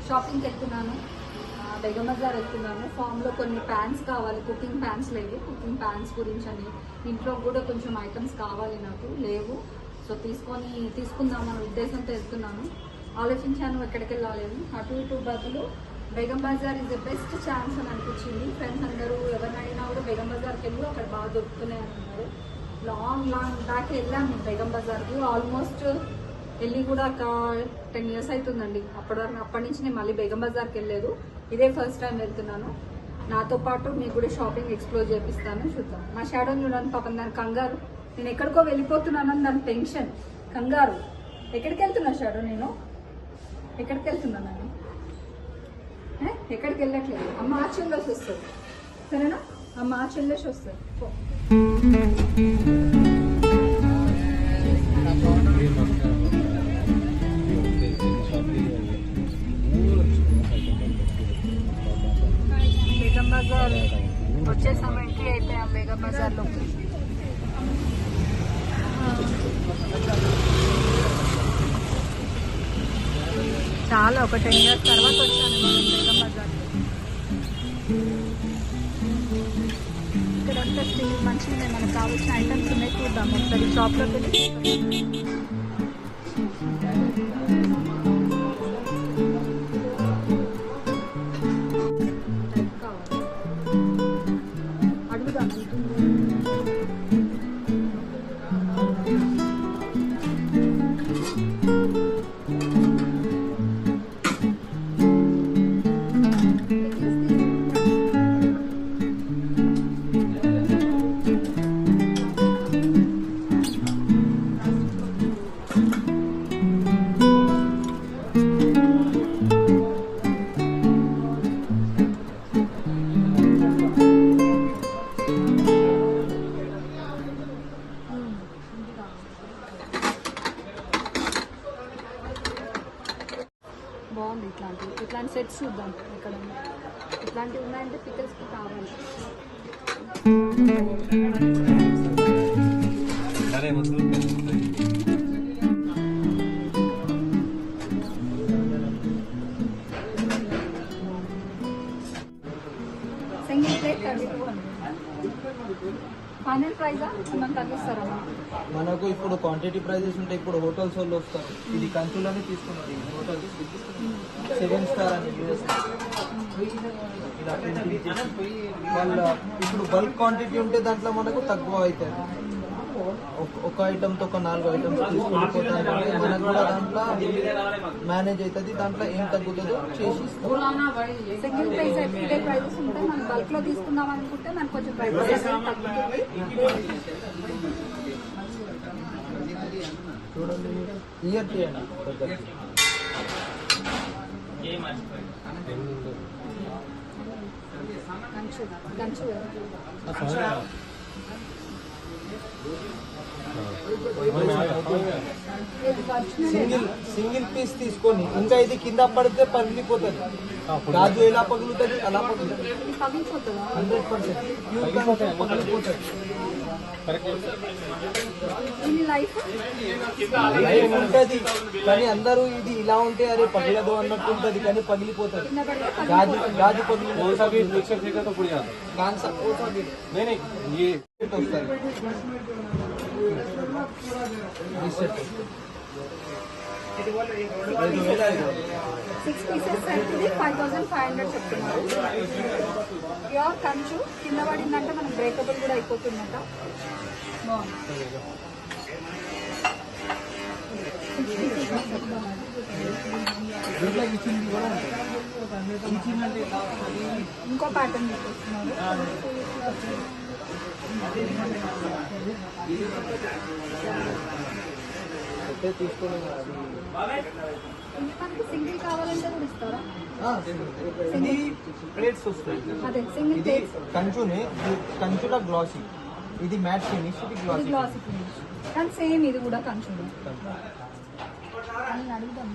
షాపింగ్కి వెళ్తున్నాను, బేగం బజార్ వెళ్తున్నాను. ఫామ్లో కొన్ని ప్యాన్స్ కావాలి, కుకింగ్ ప్యాన్స్ లేవు. కుకింగ్ ప్యాన్స్ గురించి అని ఇంట్లో కూడా కొంచెం ఐటమ్స్ కావాలి, నాకు లేవు. సో తీసుకుందామన్న ఉద్దేశంతో వెళ్తున్నాను. ఆలోచించాను ఎక్కడికి వెళ్ళాలని. అటు ఇటు బదులు Begum Bazar is the best chance అని అనిపించింది. ఫ్రెండ్స్ అందరూ ఎవరిని అడిగినా కూడా బేగం బజార్కి వెళ్ళి అక్కడ బాగా దొరుకుతున్నాయి అని అన్నారు. లాంగ్ బ్యాక్ వెళ్ళాను నేను బేగం బజార్కి. ఆల్మోస్ట్ వెళ్ళి కూడా ఒక 10 years అవుతుందండి. అప్పటి నుంచి నేను మళ్ళీ బేగం బజార్కి వెళ్ళలేదు. ఇదే ఫస్ట్ టైం వెళ్తున్నాను. నాతో పాటు మీకు కూడా షాపింగ్ ఎక్స్ప్లోర్ చేపిస్తాను, చూద్దాం. మా షాడోని చూడండి, పాపం దాని కంగారు. నేను ఎక్కడికో వెళ్ళిపోతున్నానని దాని టెన్షన్, కంగారు. ఎక్కడికి వెళ్తున్నా షాడో? నేను ఎక్కడికి వెళ్తున్నాను? ఎక్కడికి వెళ్ళట్లేదు. అమ్మ ఆ చెల్లేసి వస్తుంది, సరేనా? అమ్మ ఆ చెల్లేసి వస్తుంది. బేగం బజార్ వచ్చేసాం, ఎంట్రీ అయిపోయాం బేగం బజార్లోకి. చాలా ఒక 10 years తర్వాత వచ్చాను నేను బేగం బజార్కి. ఇక్కడంతా స్టిల్ మంచిగా మనకు కావాల్సిన ఐటమ్స్ ఉన్నాయి, చూద్దాం ఒకసారి షాప్లోకి వెళ్ళి. అడుగుదాం. బాగుంది. ఇట్లాంటి సెట్స్ చూద్దాం. ఇక్కడ ఇట్లాంటివి ఉన్నాయంటే పికల్స్కి కావాలి. Single plate 32. ఫైనల్ ప్రైజా మనం తగ్గిస్తారా? మనకు ఇప్పుడు క్వాంటిటీ ప్రైజెస్ ఉంటాయి. ఇప్పుడు హోటల్స్ వాళ్ళు వస్తారు, ఇది కంచులోనే తీసుకున్నారు. ఈ హోటల్ 7 స్టార్ అని యూఎస్ వాళ్ళ ఇప్పుడు బల్క్ క్వాంటిటీ ఉంటే దాంట్లో మనకు తక్కువ అవుతుంది. ఒక ఐటమ్తో ఒక 4 ఐటమ్స్ తీసుకుండిపోతాయి. మనకు కూడా దాంట్లో మేనేజ్ అవుతుంది. దాంట్లో ఏం తగ్గుతుందో చేసి సింగిల్ ప్రైస్ ఎవ్రీడే ప్రైజెస్ ఉంటాయి. మనం బల్క్ లో తీసుకుందాం అనుకుంటే మనకు కొంచెం ప్రైజెస్ తగ్గుతుంది. చూడండి, ఇయర్ చేయండి. సింగిల్ పీస్ తీసుకొని ఇంకా ఇది కింద పడితే పగిలిపోతుంది. గాజు ఎలా పగులుతుంది అలా పగులుతుంది. 100% పగిలిపోతుంది. లైఫ్ ఉంటుంది కానీ అందరూ ఇది ఇలా ఉంటే అరే పగిలదు అన్నట్టు ఉంటుంది, కానీ పగిలిపోతుంది. గాజు పగిలి వస్తుంది. 6 pieces సెట్ 5500 చెప్తున్నారు. ప్యూర్ కంచు, కింద పడిందంటే మనం బ్రేకబుల్ కూడా అయిపోతుందట. ఇంకో ప్యాటర్న్ చూపిస్తున్నారు. సింగిల్ కావాలంటే కూడా ఇస్తారా? ప్లేట్స్ వస్తాయి. అదే సింగిల్ ప్లేట్స్. కంచులా గ్లాసీ, ఇది మ్యాట్ ఫినిష్, ఇది గ్లాసీ ఫినిష్. కానీ సేమ్ ఇది కూడా కంచునే. అడుగుదాం.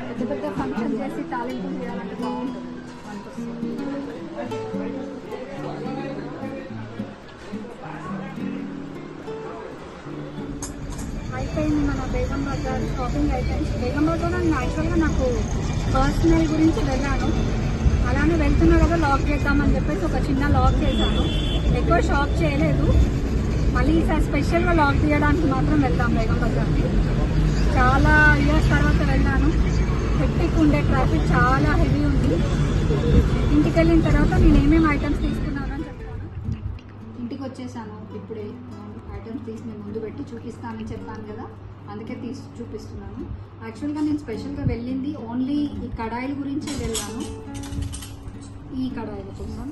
పెద్ద పెద్ద ఫంక్షన్ చేసి తాలింపులు చేయాలంటే బాగుంటుంది అయిపోయింది మన బేగం బజార్ షాపింగ్ ఐటమ్స్. బేగం బజార్ అని యాక్చువల్గా నాకు పర్సనల్ గురించి వెళ్ళాను, అలానే వెళ్తున్నా కదా లాక్ చేద్దామని చెప్పేసి ఒక చిన్న లాక్ చేశాను. ఎక్కువ షాప్ చేయలేదు, మళ్ళీ ఈసారి స్పెషల్గా లాక్ తీయడానికి మాత్రం వెళ్దాం బేగం బజార్కి. చాలా ఇయర్స్ తర్వాత వెళ్ళాను, హెక్టిక్ ఉండే, ట్రాఫిక్ చాలా హెవీ ఉంది. ఇంటికి వెళ్ళిన తర్వాత నేను ఏమేమి ఐటమ్స్ తీసుకున్నాను అని చెప్తాను. ఇంటికి వచ్చేసాను ఇప్పుడే. ఐటమ్స్ తీసి నేను ముందు పెట్టి చూపిస్తానని చెప్పాను కదా, అందుకే తీసి చూపిస్తున్నాను. యాక్చువల్గా నేను స్పెషల్గా వెళ్ళింది ఓన్లీ ఈ కడాయిల గురించే వెళ్ళాను. ఈ కడాయిల కోసం,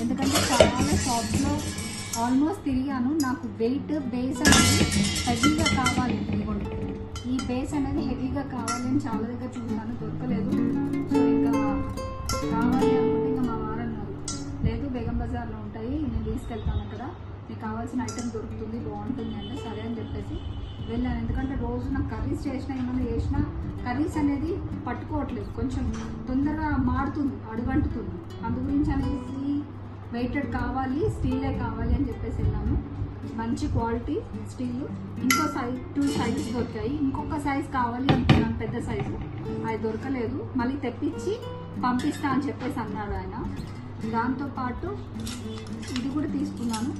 ఎందుకంటే చాలా షాప్లో ఆల్మోస్ట్ తిరిగాను. నాకు వెయిట్ బేస్ అనేది హెవీగా కావాలి, ఇదిగోండి ఈ బేస్ అనేది హెవీగా కావాలి అని చాలా దగ్గర చూసాను, దొరకలేదు. సో ఇంకా కావాలి అనుకుంటే ఇంకా మా వారన్నారు, లేదు బేగం బజార్లో ఉంటాయి, నేను తీసుకెళ్తాను, అక్కడ నీకు కావాల్సిన ఐటెం దొరుకుతుంది, బాగుంటుంది అంటే సరే అని చెప్పేసి వెళ్ళాను. ఎందుకంటే రోజు నాకు కర్రీస్ చేసినా ఏమైనా చేసినా కర్రీస్ అనేది పట్టుకోవట్లేదు, కొంచెం తొందరగా మాడుతుంది, అడుగంటుతుంది. అందు గురించి అనేసి వెయిటెడ్ కావాలి, స్టీలే కావాలి అని చెప్పేసి వెళ్ళాను. మంచి క్వాలిటీ స్టీల్. ఇంకో సైజ్ 2 సైజెస్ దొరికాయి. ఇంకొక సైజ్ కావాలి అనుకున్నాను, పెద్ద సైజు, అది దొరకలేదు. మళ్ళీ తెప్పించి పంపిస్తా అని చెప్పేసి అన్నాడు ఆయన. దాంతోపాటు ఇది కూడా తీసుకున్నాను.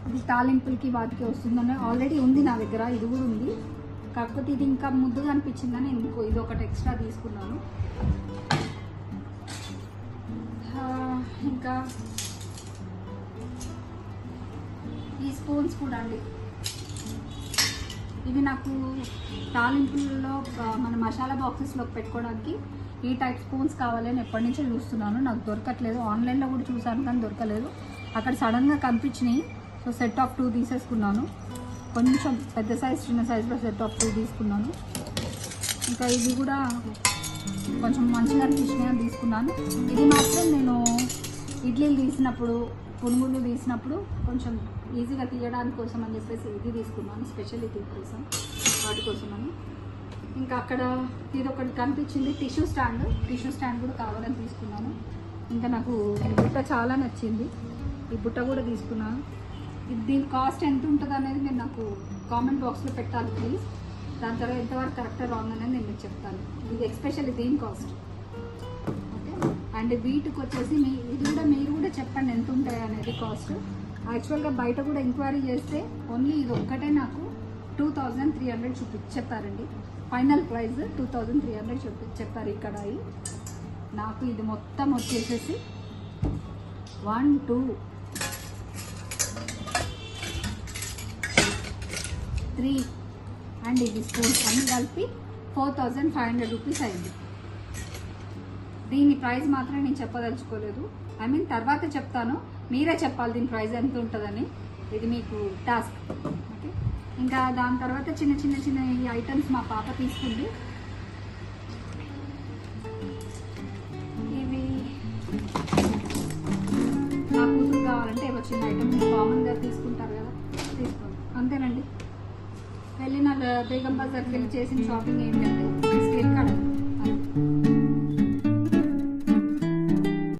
ఇది తాలింపులకి వాటికి వస్తుందని ఆల్రెడీ ఉంది నా దగ్గర, ఇది కూడా ఉంది. కాకపోతే ఇది ఇంకా ముద్దుగా అనిపించిందని ఇంకో ఇది ఒకటి ఎక్స్ట్రా తీసుకున్నాను. ఇంకా ఈ స్పూన్స్ కూడా అండి, ఇవి నాకు తాలింపుల్లో మన మసాలా బాక్సెస్లో పెట్టుకోవడానికి ఈ టైప్ స్పూన్స్ కావాలని ఎప్పటి నుంచో చూస్తున్నాను, నాకు దొరకట్లేదు. ఆన్లైన్లో కూడా చూసాను కానీ దొరకలేదు. అక్కడ సడన్గా కనిపించినాయి, సో సెట్ ఆఫ్ 2 తీసేసుకున్నాను. కొంచెం పెద్ద సైజ్ చిన్న సైజులో సెట్ ఆఫ్ 2 తీసుకున్నాను. ఇంకా ఇది కూడా కొంచెం మంచిగా అనిపించినాయి తీసుకున్నాను. ఇది మాత్రం నేను ఇడ్లీలు తీసినప్పుడు, పునుగులు తీసినప్పుడు కొంచెం ఈజీగా తీయడానికి కోసం అని చెప్పేసి ఇది తీసుకున్నాను, స్పెషల్ ఇది కోసం, వాటి కోసమని. ఇంకా అక్కడ ఇది ఒకటి కనిపించింది, టిష్యూ స్టాండ్ కూడా కావాలని తీసుకున్నాను. ఇంకా నాకు ఈ బుట్ట చాలా నచ్చింది, ఈ బుట్ట కూడా తీసుకున్నాను. దీని కాస్ట్ ఎంత ఉంటుంది అనేది మీరు నాకు కామెంట్ బాక్స్లో పెట్టాలి ప్లీజ్. దాని తర్వాత ఎంతవరకు కరెక్ట్ రాంగ్ అనేది నేను మీకు చెప్తాను. ఇది ఎస్పెషల్లీ దీని కాస్ట్. ఓకే, అండ్ వీటికి వచ్చేసి ఇది కూడా మీరు కూడా చెప్పండి ఎంత ఉంటాయి అనేది కాస్ట్. యాక్చువల్గా బయట కూడా ఎంక్వైరీ చేస్తే ఓన్లీ ఇది ఒక్కటే నాకు 2300 చెప్పారండి. ఫైనల్ ప్రైస్ 2300 చెప్పారు ఇక్కడ. నాకు ఇది మొత్తం వచ్చేసేసి 1 2 3 అండ్ ఇది స్పూన్స్ అన్నీ కలిపి 4500 రూపీస్ అయింది. దీని ప్రైస్ మాత్రం నేను చెప్పదలుచుకోలేదు, ఐ మీన్ తర్వాత చెప్తాను, మీరే చెప్పాలి దీని ప్రైస్ ఎంత ఉంటుందని. ఇది మీకు టాస్క్. ఓకే, ఇంకా దాని తర్వాత చిన్న ఈ ఐటమ్స్ మా పాప తీసుకుంది. ఇవి నా కూతురు కావాలంటే ఏవో చిన్న ఐటమ్స్ కామన్గా తీసుకుంటారు కదా, తీసుకోండి, అంతేనండి. వెళ్ళిన బేగం బజార్కి వెళ్ళి చేసిన షాపింగ్ ఏంటంటే స్టీల్ కడాయి.